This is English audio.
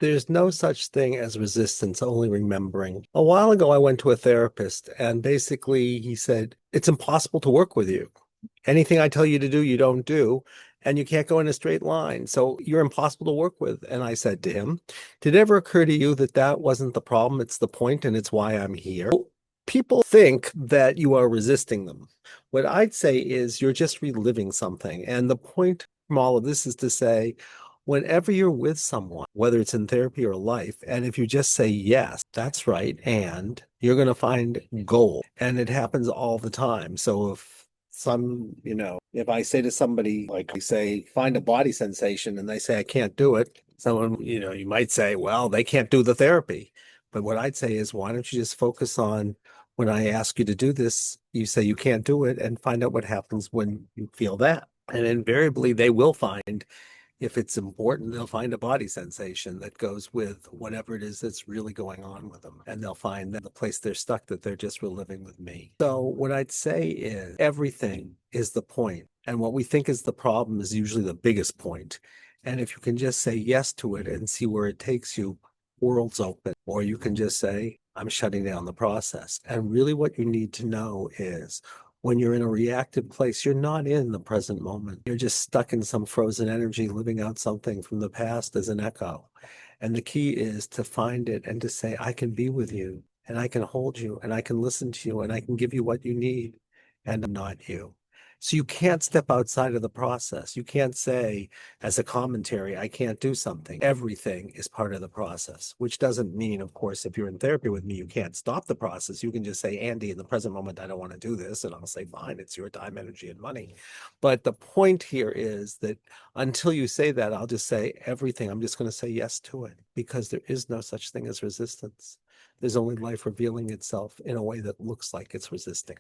There's no such thing as resistance, only remembering. A while ago, I went to a therapist, and basically he said, it's impossible to work with you. Anything I tell you to do, you don't do, and you can't go in a straight line. So you're impossible to work with. And I said to him, did it ever occur to you that that wasn't the problem? It's the point, and it's why I'm here. People think that you are resisting them. What I'd say is you're just reliving something. And the point from all of this is to say, whenever you're with someone, whether it's in therapy or life, and if you just say, yes, that's right, and you're going to find gold. And it happens all the time. So if I say to somebody, like I say, find a body sensation, and they say, I can't do it, someone, you might say, well, they can't do the therapy. But what I'd say is, why don't you just focus on when I ask you to do this, you say you can't do it and find out what happens when you feel that. And invariably, they will find, if it's important, they'll find a body sensation that goes with whatever it is that's really going on with them. And they'll find that the place they're stuck, that they're just reliving with me. So what I'd say is everything is the point. And what we think is the problem is usually the biggest point. And if you can just say yes to it and see where it takes you, worlds open. Or you can just say, I'm shutting down the process. And really what you need to know is when you're in a reactive place, you're not in the present moment. You're just stuck in some frozen energy, living out something from the past as an echo. And the key is to find it and to say, I can be with you, and I can hold you, and I can listen to you, and I can give you what you need, and I'm not you. So you can't step outside of the process. You can't say, as a commentary, I can't do something. Everything is part of the process, which doesn't mean, of course, if you're in therapy with me, you can't stop the process. You can just say, Andy, in the present moment, I don't want to do this. And I'll say, fine, it's your time, energy, and money. But the point here is that until you say that, I'll just say everything. I'm just going to say yes to it, because there is no such thing as resistance. There's only life revealing itself in a way that looks like it's resisting.